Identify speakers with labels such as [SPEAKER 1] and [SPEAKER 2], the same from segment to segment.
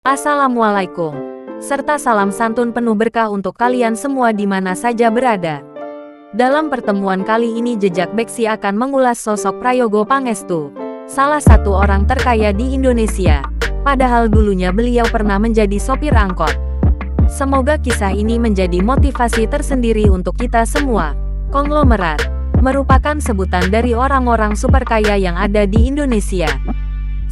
[SPEAKER 1] Assalamualaikum, serta salam santun penuh berkah untuk kalian semua di mana saja berada. Dalam pertemuan kali ini Jejak Beksi akan mengulas sosok Prayogo Pangestu, salah satu orang terkaya di Indonesia. Padahal dulunya beliau pernah menjadi sopir angkot. Semoga kisah ini menjadi motivasi tersendiri untuk kita semua. Konglomerat merupakan sebutan dari orang-orang super kaya yang ada di Indonesia.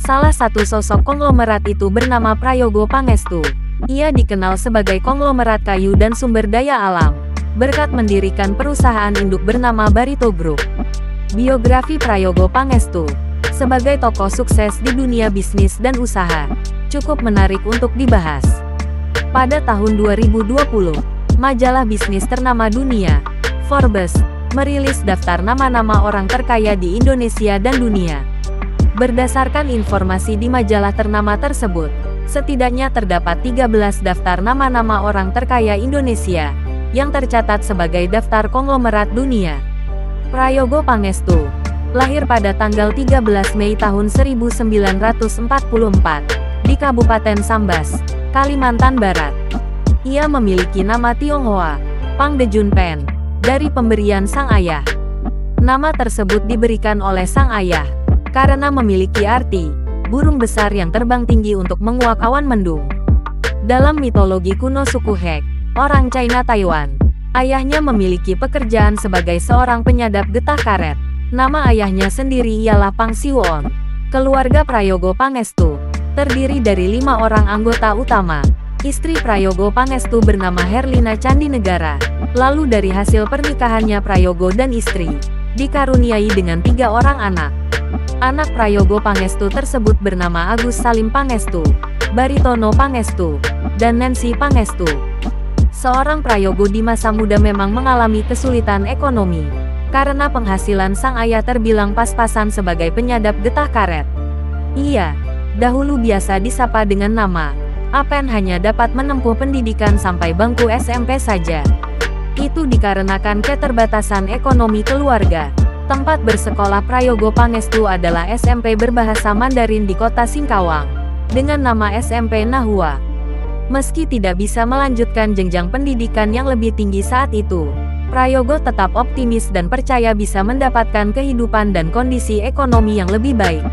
[SPEAKER 1] Salah satu sosok konglomerat itu bernama Prayogo Pangestu. Ia dikenal sebagai konglomerat kayu dan sumber daya alam, berkat mendirikan perusahaan induk bernama Barito Group. Biografi Prayogo Pangestu sebagai tokoh sukses di dunia bisnis dan usaha cukup menarik untuk dibahas. Pada tahun 2020, majalah bisnis ternama dunia, Forbes, merilis daftar nama-nama orang terkaya di Indonesia dan dunia. Berdasarkan informasi di majalah ternama tersebut, setidaknya terdapat 13 daftar nama-nama orang terkaya Indonesia, yang tercatat sebagai daftar konglomerat dunia. Prayogo Pangestu lahir pada tanggal 13 Mei tahun 1944, di Kabupaten Sambas, Kalimantan Barat. Ia memiliki nama Tionghoa, Pangdejun Pen, dari pemberian sang ayah. Nama tersebut diberikan oleh sang ayah karena memiliki arti burung besar yang terbang tinggi untuk menguak awan mendung. Dalam mitologi kuno suku Hek, orang China Taiwan, ayahnya memiliki pekerjaan sebagai seorang penyadap getah karet. Nama ayahnya sendiri ialah Pang Siwon. Keluarga Prayogo Pangestu terdiri dari 5 orang anggota utama. Istri Prayogo Pangestu bernama Herlina Candinegara. Lalu dari hasil pernikahannya Prayogo dan istri dikaruniai dengan 3 orang anak. Anak Prayogo Pangestu tersebut bernama Agus Salim Pangestu, Baritono Pangestu, dan Nancy Pangestu. Seorang Prayogo di masa muda memang mengalami kesulitan ekonomi, karena penghasilan sang ayah terbilang pas-pasan sebagai penyadap getah karet. Ia dahulu biasa disapa dengan nama Apen, hanya dapat menempuh pendidikan sampai bangku SMP saja. Itu dikarenakan keterbatasan ekonomi keluarga. Tempat bersekolah Prayogo Pangestu adalah SMP berbahasa Mandarin di kota Singkawang, dengan nama SMP Nahua. Meski tidak bisa melanjutkan jenjang pendidikan yang lebih tinggi saat itu, Prayogo tetap optimis dan percaya bisa mendapatkan kehidupan dan kondisi ekonomi yang lebih baik.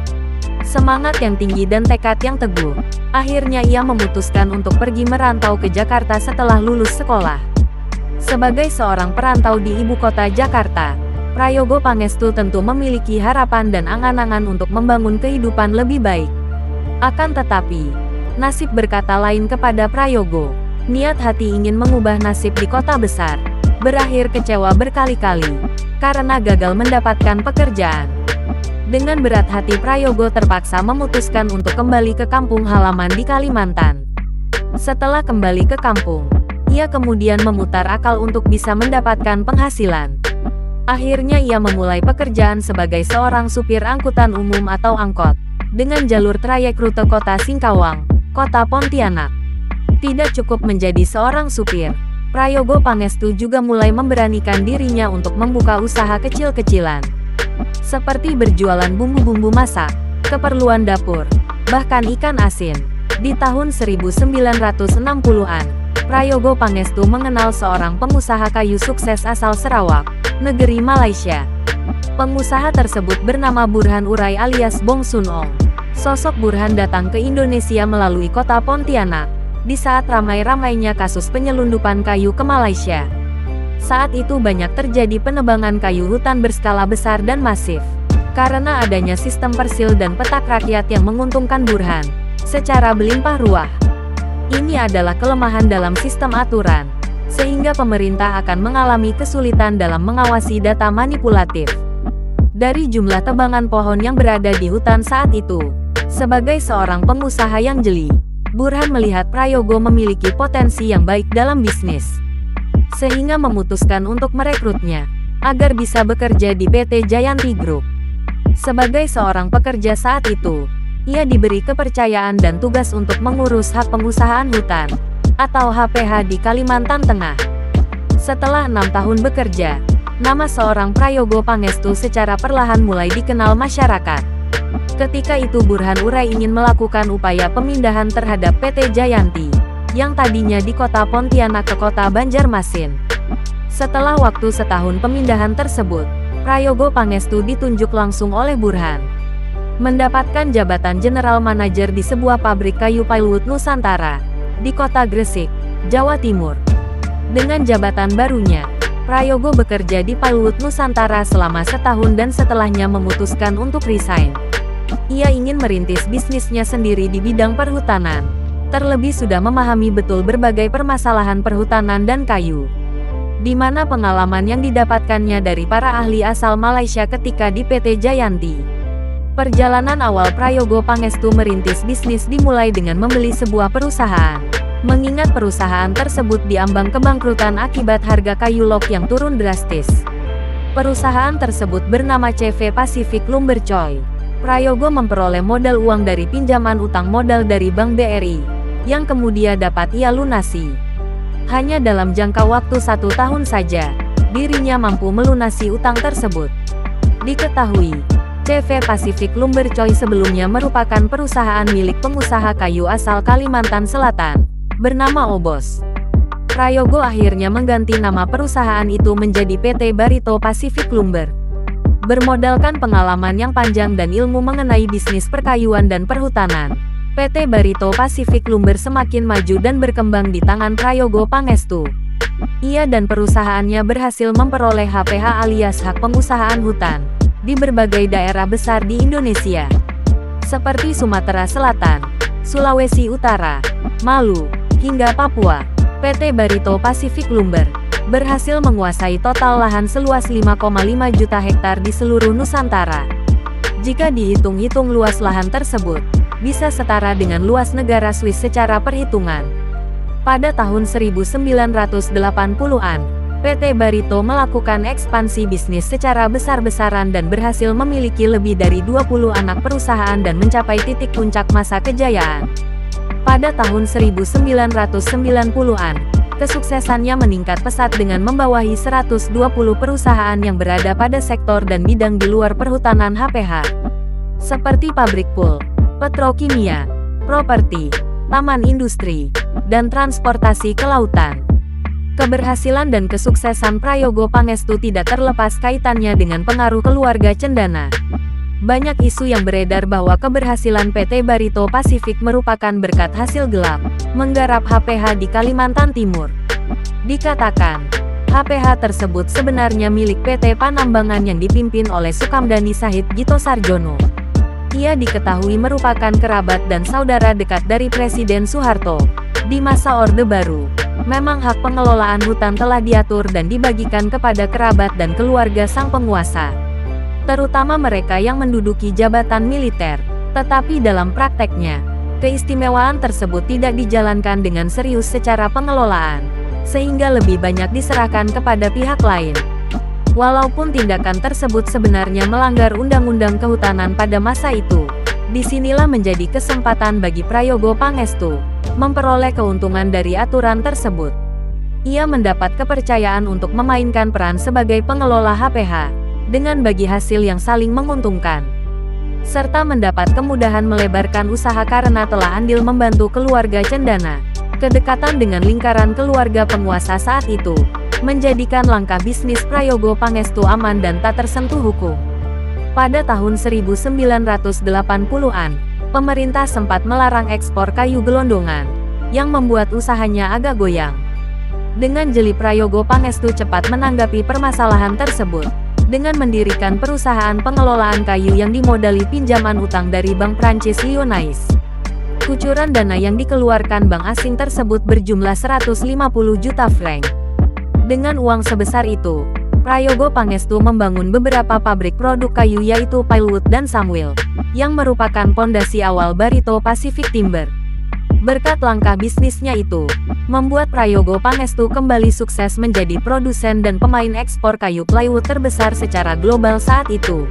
[SPEAKER 1] Semangat yang tinggi dan tekad yang teguh, akhirnya ia memutuskan untuk pergi merantau ke Jakarta setelah lulus sekolah. Sebagai seorang perantau di ibu kota Jakarta, Prayogo Pangestu tentu memiliki harapan dan angan-angan untuk membangun kehidupan lebih baik. Akan tetapi, nasib berkata lain kepada Prayogo. Niat hati ingin mengubah nasib di kota besar berakhir kecewa berkali-kali karena gagal mendapatkan pekerjaan. Dengan berat hati Prayogo terpaksa memutuskan untuk kembali ke kampung halaman di Kalimantan. Setelah kembali ke kampung, ia kemudian memutar akal untuk bisa mendapatkan penghasilan. Akhirnya ia memulai pekerjaan sebagai seorang supir angkutan umum atau angkot, dengan jalur trayek rute kota Singkawang, kota Pontianak. Tidak cukup menjadi seorang supir, Prayogo Pangestu juga mulai memberanikan dirinya untuk membuka usaha kecil-kecilan, seperti berjualan bumbu-bumbu masak, keperluan dapur, bahkan ikan asin. Di tahun 1960-an, Prayogo Pangestu mengenal seorang pengusaha kayu sukses asal Sarawak, negeri Malaysia. Pengusaha tersebut bernama Burhan Urai alias Bong Sun Ong. Sosok Burhan datang ke Indonesia melalui kota Pontianak, di saat ramai-ramainya kasus penyelundupan kayu ke Malaysia. Saat itu banyak terjadi penebangan kayu hutan berskala besar dan masif, karena adanya sistem persil dan petak rakyat yang menguntungkan Burhan secara berlimpah ruah. Ini adalah kelemahan dalam sistem aturan, sehingga pemerintah akan mengalami kesulitan dalam mengawasi data manipulatif dari jumlah tebangan pohon yang berada di hutan saat itu. Sebagai seorang pengusaha yang jeli, Burhan melihat Prayogo memiliki potensi yang baik dalam bisnis, sehingga memutuskan untuk merekrutnya agar bisa bekerja di PT Jayanti Group. Sebagai seorang pekerja saat itu, ia diberi kepercayaan dan tugas untuk mengurus hak pengusahaan hutan atau HPH di Kalimantan Tengah. Setelah 6 tahun bekerja, nama seorang Prayogo Pangestu secara perlahan mulai dikenal masyarakat. Ketika itu Burhan Urai ingin melakukan upaya pemindahan terhadap PT Jayanti, yang tadinya di kota Pontianak ke kota Banjarmasin. Setelah waktu setahun pemindahan tersebut, Prayogo Pangestu ditunjuk langsung oleh Burhan. Mendapatkan jabatan General Manager di sebuah pabrik kayu plywood Nusantara, di kota Gresik, Jawa Timur. Dengan jabatan barunya, Prayogo bekerja di Plywood Nusantara selama setahun dan setelahnya memutuskan untuk resign. Ia ingin merintis bisnisnya sendiri di bidang perhutanan. Terlebih sudah memahami betul berbagai permasalahan perhutanan dan kayu, di mana pengalaman yang didapatkannya dari para ahli asal Malaysia ketika di PT Jayanti. Perjalanan awal Prayogo Pangestu merintis bisnis dimulai dengan membeli sebuah perusahaan. Mengingat perusahaan tersebut diambang kebangkrutan akibat harga kayu log yang turun drastis. Perusahaan tersebut bernama CV Pacific Lumber Choi. Prayogo memperoleh modal uang dari pinjaman utang modal dari Bank BRI, yang kemudian dapat ia lunasi. Hanya dalam jangka waktu 1 tahun saja, dirinya mampu melunasi utang tersebut. Diketahui, CV Pacific Lumber Choi sebelumnya merupakan perusahaan milik pengusaha kayu asal Kalimantan Selatan, bernama Obos. Prayogo akhirnya mengganti nama perusahaan itu menjadi PT Barito Pacific Lumber. Bermodalkan pengalaman yang panjang dan ilmu mengenai bisnis perkayuan dan perhutanan, PT Barito Pacific Lumber semakin maju dan berkembang di tangan Prayogo Pangestu. Ia dan perusahaannya berhasil memperoleh HPH alias hak pengusahaan hutan di berbagai daerah besar di Indonesia, seperti Sumatera Selatan, Sulawesi Utara, Maluku, hingga Papua. PT Barito Pacific Lumber berhasil menguasai total lahan seluas 5,5 juta hektar di seluruh Nusantara. Jika dihitung-hitung luas lahan tersebut, bisa setara dengan luas negara Swiss secara perhitungan. Pada tahun 1980-an, PT Barito melakukan ekspansi bisnis secara besar-besaran dan berhasil memiliki lebih dari 20 anak perusahaan dan mencapai titik puncak masa kejayaan. Pada tahun 1990-an, kesuksesannya meningkat pesat dengan membawahi 120 perusahaan yang berada pada sektor dan bidang di luar perhutanan HPH, seperti pabrik pul, petrokimia, properti, taman industri, dan transportasi kelautan. Keberhasilan dan kesuksesan Prayogo Pangestu tidak terlepas kaitannya dengan pengaruh keluarga cendana. Banyak isu yang beredar bahwa keberhasilan PT Barito Pacific merupakan berkat hasil gelap menggarap HPH di Kalimantan Timur. Dikatakan, HPH tersebut sebenarnya milik PT Panambangan yang dipimpin oleh Sukamdani Sahid Gito Sarjono. Ia diketahui merupakan kerabat dan saudara dekat dari Presiden Soeharto di masa Orde Baru. Memang hak pengelolaan hutan telah diatur dan dibagikan kepada kerabat dan keluarga sang penguasa, terutama mereka yang menduduki jabatan militer. Tetapi dalam prakteknya, keistimewaan tersebut tidak dijalankan dengan serius secara pengelolaan, sehingga lebih banyak diserahkan kepada pihak lain. Walaupun tindakan tersebut sebenarnya melanggar Undang-Undang Kehutanan pada masa itu, disinilah menjadi kesempatan bagi Prayogo Pangestu memperoleh keuntungan dari aturan tersebut. Ia mendapat kepercayaan untuk memainkan peran sebagai pengelola HPH, dengan bagi hasil yang saling menguntungkan, serta mendapat kemudahan melebarkan usaha karena telah andil membantu keluarga cendana. Kedekatan dengan lingkaran keluarga penguasa saat itu, menjadikan langkah bisnis Prayogo Pangestu aman dan tak tersentuh hukum. Pada tahun 1980-an, pemerintah sempat melarang ekspor kayu gelondongan, yang membuat usahanya agak goyang. Dengan jeli Prayogo Pangestu cepat menanggapi permasalahan tersebut, dengan mendirikan perusahaan pengelolaan kayu yang dimodali pinjaman utang dari Bank Prancis Lyonnais. Kucuran dana yang dikeluarkan bank asing tersebut berjumlah 150 juta franc. Dengan uang sebesar itu, Prayogo Pangestu membangun beberapa pabrik produk kayu yaitu Plywood dan Samwil, yang merupakan pondasi awal Barito Pacific Timber. Berkat langkah bisnisnya itu, membuat Prayogo Pangestu kembali sukses menjadi produsen dan pemain ekspor kayu plywood terbesar secara global saat itu.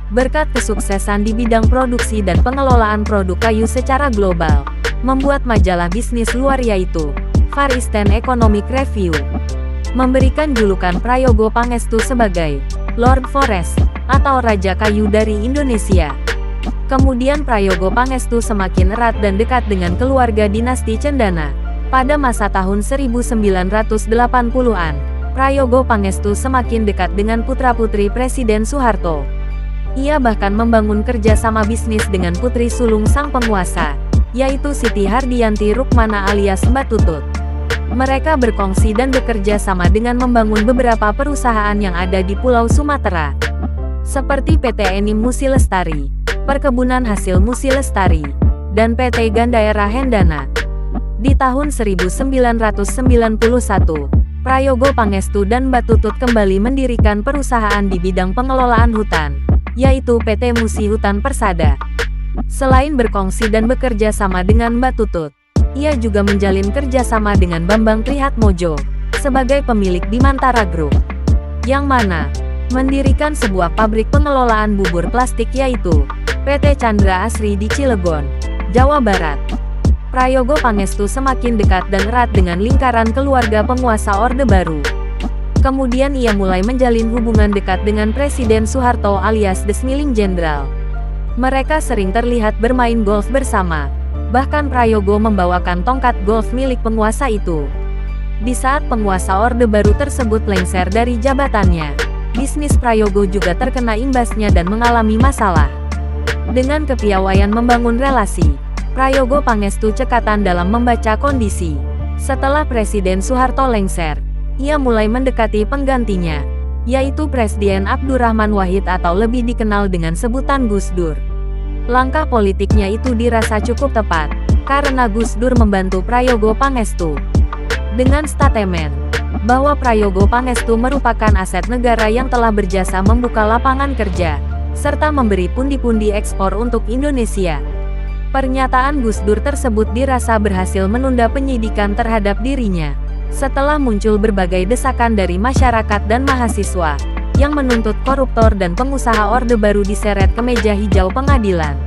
[SPEAKER 1] Berkat kesuksesan di bidang produksi dan pengelolaan produk kayu secara global, membuat majalah bisnis luar yaitu Far Eastern Economic Review memberikan julukan Prayogo Pangestu sebagai Lord Forest atau Raja Kayu dari Indonesia. Kemudian Prayogo Pangestu semakin erat dan dekat dengan keluarga dinasti Cendana. Pada masa tahun 1980-an, Prayogo Pangestu semakin dekat dengan putra-putri Presiden Soeharto. Ia bahkan membangun kerjasama bisnis dengan putri sulung sang penguasa, yaitu Siti Hardiyanti Rukmana alias Mbak Tutut. Mereka berkongsi dan bekerja sama dengan membangun beberapa perusahaan yang ada di Pulau Sumatera, seperti PT Eni Musi Lestari, Perkebunan Hasil Musi Lestari, dan PT Gandaera Hendana. Di tahun 1991, Prayogo Pangestu dan Mbak Tutut kembali mendirikan perusahaan di bidang pengelolaan hutan, yaitu PT Musi Hutan Persada. Selain berkongsi dan bekerja sama dengan Mbak Tutut, ia juga menjalin kerjasama dengan Bambang Trihatmojo sebagai pemilik Bimantara Group, yang mana mendirikan sebuah pabrik pengelolaan bubur plastik yaitu PT Chandra Asri di Cilegon, Jawa Barat. Prayogo Pangestu semakin dekat dan erat dengan lingkaran keluarga penguasa Orde Baru. Kemudian ia mulai menjalin hubungan dekat dengan Presiden Soeharto alias Desmiling Jenderal. Mereka sering terlihat bermain golf bersama. Bahkan Prayogo membawakan tongkat golf milik penguasa itu. Di saat penguasa Orde Baru tersebut lengser dari jabatannya, bisnis Prayogo juga terkena imbasnya dan mengalami masalah. Dengan kepiawaian membangun relasi, Prayogo Pangestu cekatan dalam membaca kondisi. Setelah Presiden Soeharto lengser, ia mulai mendekati penggantinya, yaitu Presiden Abdurrahman Wahid atau lebih dikenal dengan sebutan Gus Dur. Langkah politiknya itu dirasa cukup tepat, karena Gus Dur membantu Prayogo Pangestu dengan statement bahwa Prayogo Pangestu merupakan aset negara yang telah berjasa membuka lapangan kerja, serta memberi pundi-pundi ekspor untuk Indonesia. Pernyataan Gus Dur tersebut dirasa berhasil menunda penyidikan terhadap dirinya, setelah muncul berbagai desakan dari masyarakat dan mahasiswa, yang menuntut koruptor dan pengusaha Orde Baru diseret ke meja hijau pengadilan.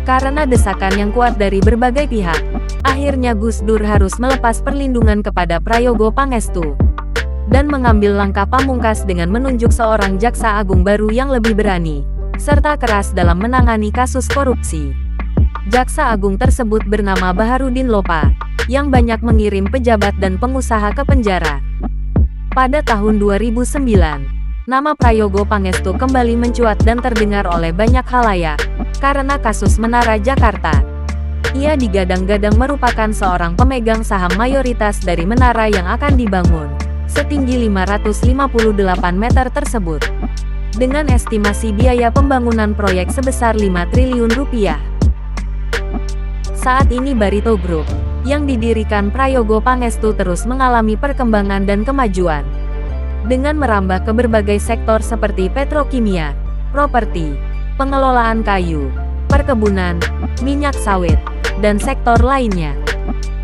[SPEAKER 1] Karena desakan yang kuat dari berbagai pihak, akhirnya Gus Dur harus melepas perlindungan kepada Prayogo Pangestu, dan mengambil langkah pamungkas dengan menunjuk seorang jaksa agung baru yang lebih berani, serta keras dalam menangani kasus korupsi. Jaksa agung tersebut bernama Baharudin Lopa, yang banyak mengirim pejabat dan pengusaha ke penjara. Pada tahun 2009, nama Prayogo Pangestu kembali mencuat dan terdengar oleh banyak khalayak, karena kasus Menara Jakarta. Ia digadang-gadang merupakan seorang pemegang saham mayoritas dari menara yang akan dibangun, setinggi 558 meter tersebut, dengan estimasi biaya pembangunan proyek sebesar 5 triliun rupiah. Saat ini Barito Group, yang didirikan Prayogo Pangestu terus mengalami perkembangan dan kemajuan, dengan merambah ke berbagai sektor seperti petrokimia, properti, pengelolaan kayu, perkebunan, minyak sawit, dan sektor lainnya.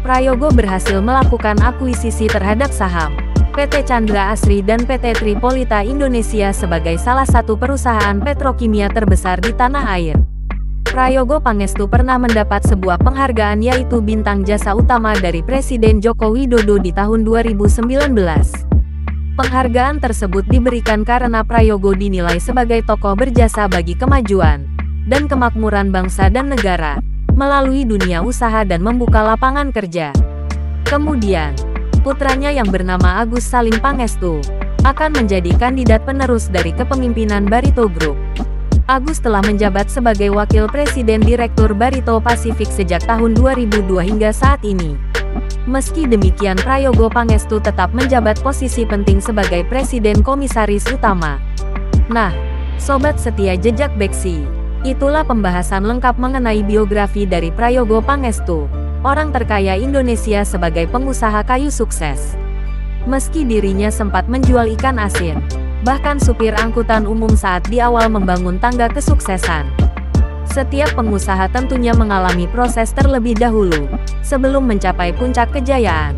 [SPEAKER 1] Prayogo berhasil melakukan akuisisi terhadap saham PT Chandra Asri dan PT Tripolita Indonesia sebagai salah satu perusahaan petrokimia terbesar di tanah air. Prayogo Pangestu pernah mendapat sebuah penghargaan yaitu Bintang Jasa Utama dari Presiden Joko Widodo di tahun 2019. Penghargaan tersebut diberikan karena Prayogo dinilai sebagai tokoh berjasa bagi kemajuan dan kemakmuran bangsa dan negara, melalui dunia usaha dan membuka lapangan kerja. Kemudian, putranya yang bernama Agus Salim Pangestu akan menjadi kandidat penerus dari kepemimpinan Barito Group. Agus telah menjabat sebagai Wakil Presiden Direktur Barito Pasifik sejak tahun 2002 hingga saat ini. Meski demikian Prayogo Pangestu tetap menjabat posisi penting sebagai Presiden Komisaris Utama. Nah, Sobat Setia Jejak Beksi, itulah pembahasan lengkap mengenai biografi dari Prayogo Pangestu, orang terkaya Indonesia sebagai pengusaha kayu sukses. Meski dirinya sempat menjual ikan asin, bahkan supir angkutan umum saat di awal membangun tangga kesuksesan. Setiap pengusaha tentunya mengalami proses terlebih dahulu, sebelum mencapai puncak kejayaan.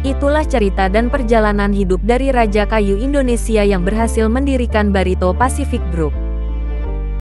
[SPEAKER 1] Itulah cerita dan perjalanan hidup dari Raja Kayu Indonesia yang berhasil mendirikan Barito Pacific Group.